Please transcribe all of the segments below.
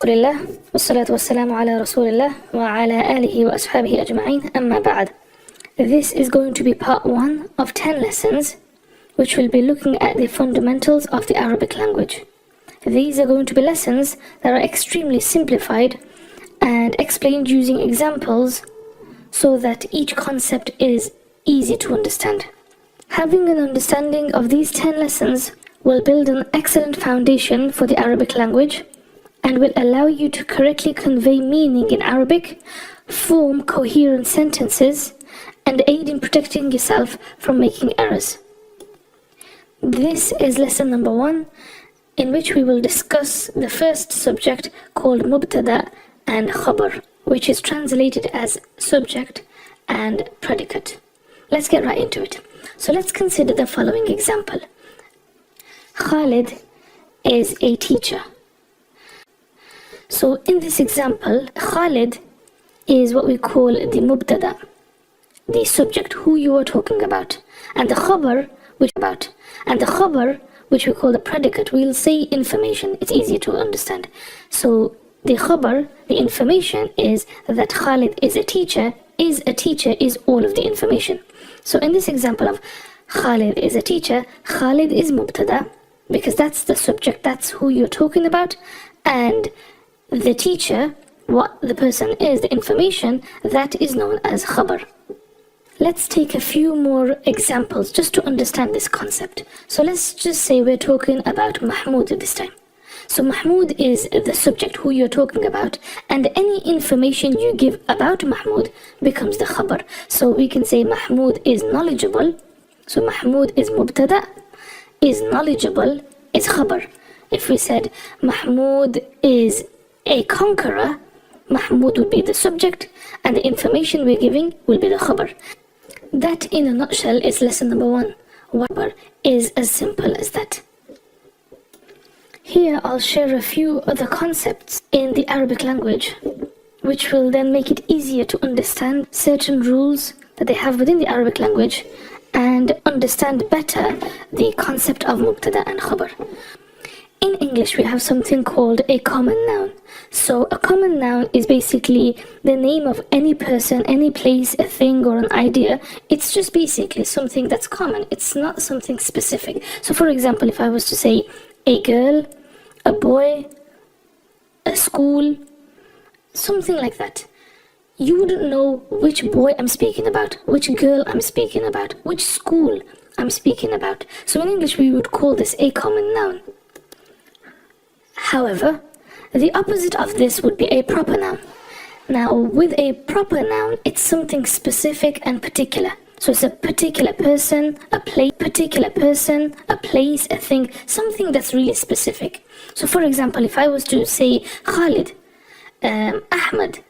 Alhamdulillah, wassalatu wassalamu ala rasulillah wa ala alihi wa ashabihi ajma'in, amma ba'd. This is going to be part 1 of 10 lessons, which will be looking at the fundamentals of the Arabic language. These are going to be lessons that are extremely simplified and explained using examples so that each concept is easy to understand. Having an understanding of these 10 lessons will build an excellent foundation for the Arabic language and will allow you to correctly convey meaning in Arabic, form coherent sentences, and aid in protecting yourself from making errors. This is lesson number 1, in which we will discuss the first subject called Mubtada and Khabar, which is translated as subject and predicate. Let's get right into it. So let's consider the following example. Khalid is a teacher. So in this example, Khalid is what we call the Mubtada, the subject, who you are talking about, and the Khabar, which we call the predicate. We'll say information, it's easier to understand. So the Khabar, the information, is that Khalid is a teacher. Is all of the information. So in this example of Khalid is a teacher, Khalid is Mubtada, because that's the subject, that's who you're talking about, and the teacher, what the person is, the information, that is known as Khabar. Let's take a few more examples just to understand this concept. So let's just say we're talking about Mahmoud this time. So Mahmoud is the subject, who you're talking about, and any information you give about Mahmoud becomes the Khabar. So we can say Mahmoud is knowledgeable. So Mahmoud is Mubtada, is knowledgeable, is Khabar. If we said Mahmoud is a conqueror, Mahmoud would be the subject and the information we're giving will be the Khabar. That in a nutshell is lesson number 1. Khabar is as simple as that. Here I'll share a few other concepts in the Arabic language, which will then make it easier to understand certain rules that they have within the Arabic language and understand better the concept of Mubtada and Khabar. In English, we have something called a common noun. So a common noun is basically the name of any person, any place, a thing, or an idea. It's just basically something that's common. It's not something specific. So for example, if I was to say a girl, a boy, a school, something like that, you wouldn't know which boy I'm speaking about, which girl I'm speaking about, which school I'm speaking about. So in English, we would call this a common noun. However, the opposite of this would be a proper noun. Now, with a proper noun, it's something specific and particular. So it's a particular person, a place, a thing, something that's really specific. So for example, if I was to say Khalid, Ahmed,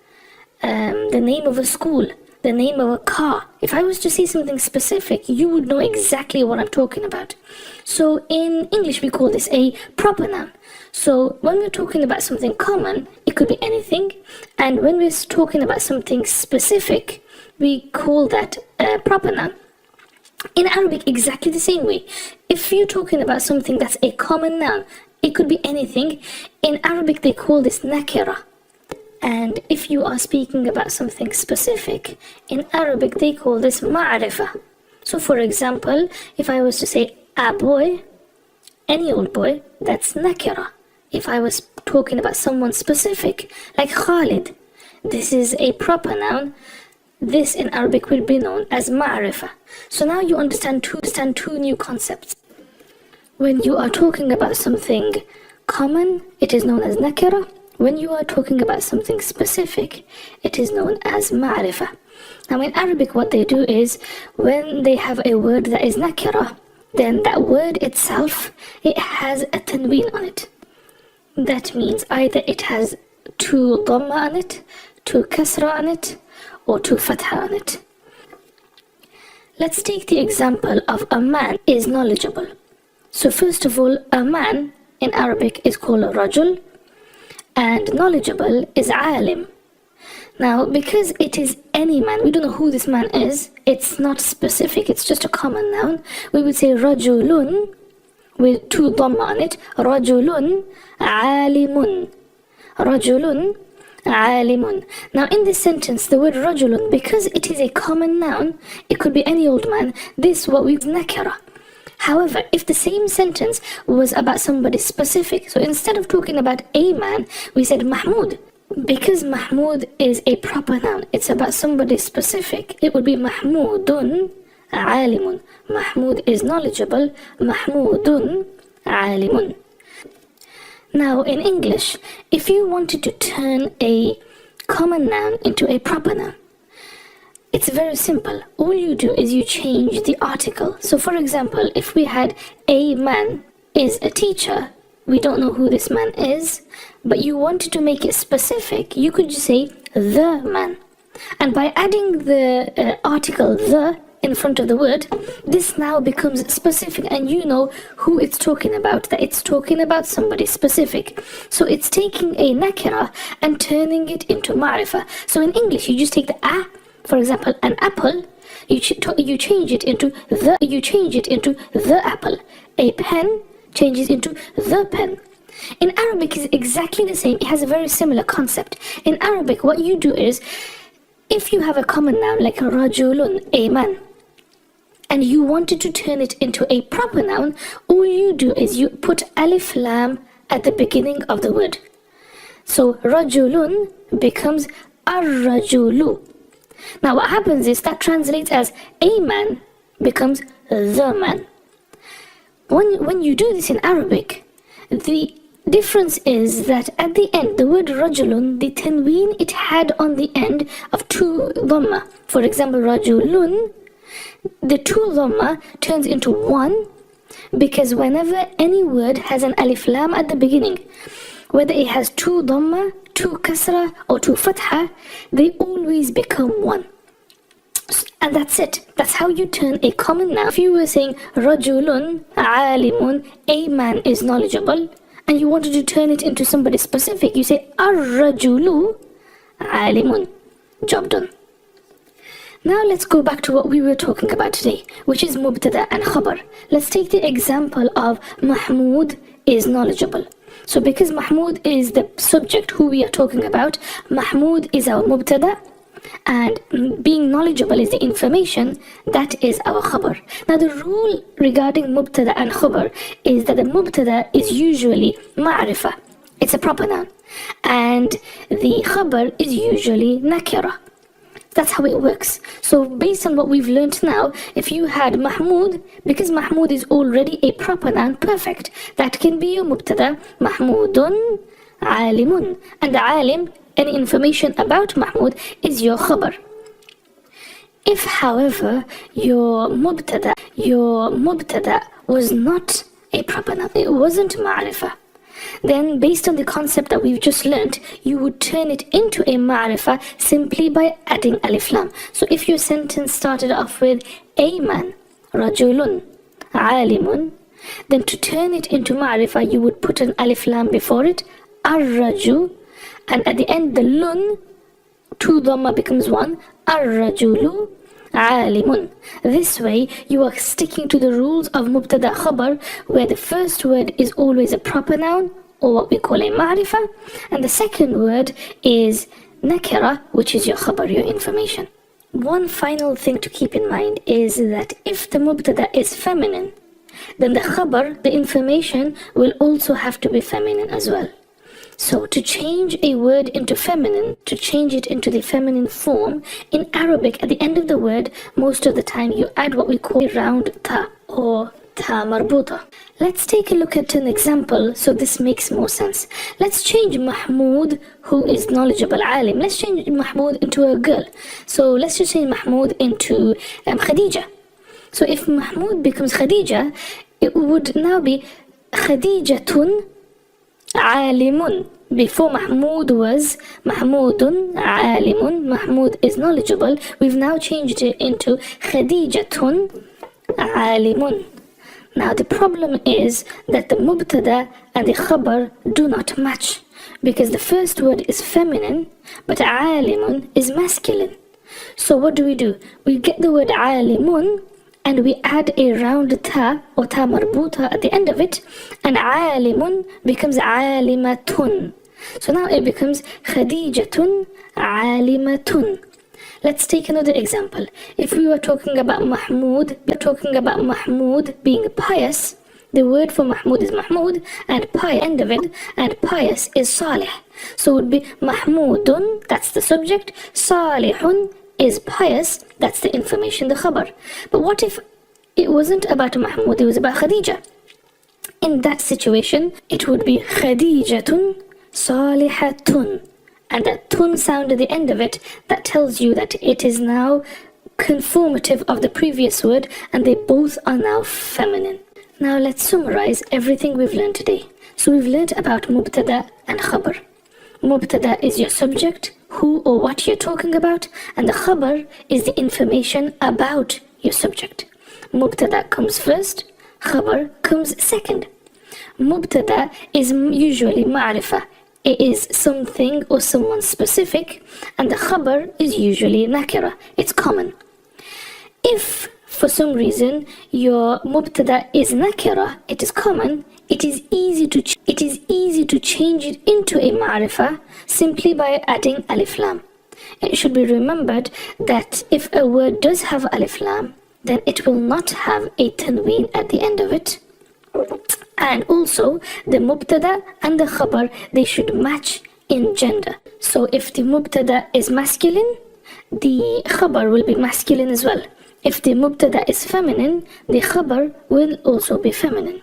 the name of a school, the name of a car, if I was to say something specific, you would know exactly what I'm talking about. So in English, we call this a proper noun. So when we're talking about something common, it could be anything. And when we're talking about something specific, we call that a proper noun. In Arabic, exactly the same way. If you're talking about something that's a common noun, it could be anything. In Arabic, they call this nakira. And if you are speaking about something specific, in Arabic, they call this ma'arifa. So for example, if I was to say a boy, any old boy, that's nakira. If I was talking about someone specific, like Khalid, this is a proper noun. This in Arabic will be known as ma'arifa. So now you understand two new concepts. When you are talking about something common, it is known as nakira. When you are talking about something specific, it is known as ma'arifa. Now in Arabic, what they do is, when they have a word that is nakira, then that word itself, it has a tanween on it. That means either it has 2 dhamma on it, 2 kasra on it, or 2 fatha on it. Let's take the example of a man is knowledgeable. So first of all, a man in Arabic is called rajul, and knowledgeable is alim. Now, because it is any man, we don't know who this man is, it's not specific, it's just a common noun, we would say rajulun with 2 dhamma on it, rajulun alimun. رجل عالم. Now in this sentence, the word رجل, because it is a common noun, it could be any old man, this what we nakira. However, if the same sentence was about somebody specific, so instead of talking about a man, we said Mahmud. Because Mahmud is a proper noun, it's about somebody specific, it would be Mahmudun alimun. Mahmud is knowledgeable, Mahmudun alimun. Now in English, if you wanted to turn a common noun into a proper noun, it's very simple. All you do is you change the article. So for example, if we had a man is a teacher, we don't know who this man is, but you wanted to make it specific, you could just say the man. And by adding the article the in front of the word, this now becomes specific and you know who it's talking about, that it's talking about somebody specific. So it's taking a nakira and turning it into ma'rifah. So in English, you just take the a, for example, an apple, you change it into the apple. A pen changes into the pen. In Arabic is exactly the same. It has a very similar concept. In Arabic, what you do is, if you have a common noun like rajulun, a man, and you wanted to turn it into a proper noun, all you do is you put alif lam at the beginning of the word. So rajulun becomes ar-rajulu. Now what happens is that translates as a man becomes the man. When you do this in Arabic, the difference is that at the end, the word rajulun, the tanween it had on the end of two dhamma. For example, rajulun, the two dhamma turns into one, because whenever any word has an alif lam at the beginning, whether it has two dhamma, two kasra or two fatha, they always become one. And that's it. That's how you turn a common noun. If you were saying rajulun alimun, a man is knowledgeable, and you wanted to turn it into somebody specific, you say ar-rajulu alimun. Job done. Now let's go back to what we were talking about today, which is mubtada and khabar. Let's take the example of Mahmud is knowledgeable. So because Mahmud is the subject who we are talking about, Mahmud is our mubtada, and being knowledgeable is the information, that is our khabar. Now the rule regarding mubtada and khabar is that the mubtada is usually ma'rifah, it's a proper noun, and the khabar is usually nakira. That's how it works. So based on what we've learnt now, if you had Mahmud, because Mahmud is already a proper noun, perfect. That can be your mubtada, Mahmudun alimun. And alim, any information about Mahmud, is your khabar. If, however, your mubtada was not a proper noun, it wasn't ma'rifah, then based on the concept that we've just learnt, you would turn it into a ma'rifah simply by adding alif lam. So if your sentence started off with a man, rajulun, alimun, then to turn it into ma'rifah, you would put an alif lam before it, ar-raju, and at the end the lun, two dhamma becomes one, ar-rajulu alimun. This way you are sticking to the rules of mubtada khabar, where the first word is always a proper noun, or what we call a ma'rifah, and the second word is nakira, which is your khabar, your information. One final thing to keep in mind is that if the mubtada is feminine, then the khabar, the information, will also have to be feminine as well. So to change a word into feminine, to change it into the feminine form, in Arabic at the end of the word, most of the time you add what we call a round ta or ta marbuta. Let's take a look at an example so this makes more sense. Let's change Mahmud, who is knowledgeable, alim. Let's change Mahmud into a girl. So let's just change Mahmud into Khadija. So if Mahmud becomes Khadija, it would now be Khadijatun alimun. Before Mahmud was Mahmudun alimun, Mahmud is knowledgeable. We've now changed it into Khadijatun alimun. Now the problem is that the mubtada and the khabar do not match, because the first word is feminine but alimun is masculine. So what do? We get the word alimun and we add a round ta or ta marbuta at the end of it, and alimun becomes alimatun. So now it becomes خديجة عالمة. Let's take another example. If we were talking about Mahmoud, being pious, the word for Mahmoud is Mahmoud, and end of it, and pious is Salih. So it would be Mahmudun, that's the subject, Salihun is pious, that's the information, the khabar. But what if it wasn't about Mahmoud, it was about Khadija? In that situation, it would be Khadijatun Salihatun. And that tun sound at the end of it, that tells you that it is now conformative of the previous word, and they both are now feminine. Now let's summarize everything we've learned today. So we've learned about mubtada and khabar. Mubtada is your subject, who or what you're talking about, and the khabar is the information about your subject. Mubtada comes first, khabar comes second. Mubtada is usually ma'rifah. It is something or someone specific, and the khabar is usually nakira. It's common. If for some reason your mubtada is nakira, it is common, it is easy to change it into a ma'rifah simply by adding alif lam. It should be remembered that if a word does have alif lam, then it will not have a tanween at the end of it. And also, the mubtada and the khabar, they should match in gender. So if the mubtada is masculine, the khabar will be masculine as well. If the mubtada is feminine, the khabar will also be feminine.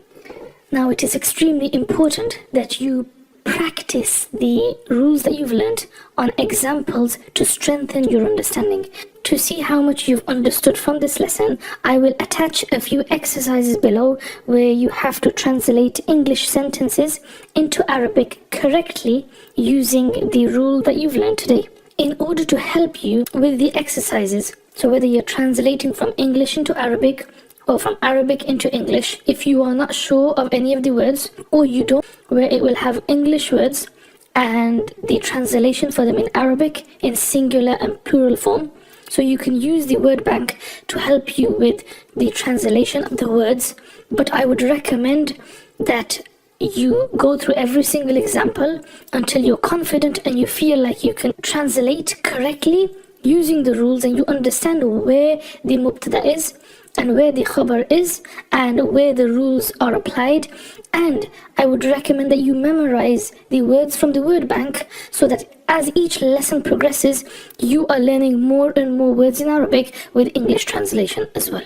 Now it is extremely important that you practice the rules that you've learned on examples to strengthen your understanding. To see how much you've understood from this lesson, I will attach a few exercises below where you have to translate English sentences into Arabic correctly using the rule that you've learned today. In order to help you with the exercises, so whether you're translating from English into Arabic or from Arabic into English, if you are not sure of any of the words, or you don't, where it will have English words and the translation for them in Arabic in singular and plural form, so you can use the word bank to help you with the translation of the words. But I would recommend that you go through every single example until you're confident and you feel like you can translate correctly using the rules, and you understand where the mubtada is and where the khabar is and where the rules are applied. And I would recommend that you memorize the words from the word bank, so that as each lesson progresses, you are learning more and more words in Arabic with English translation as well.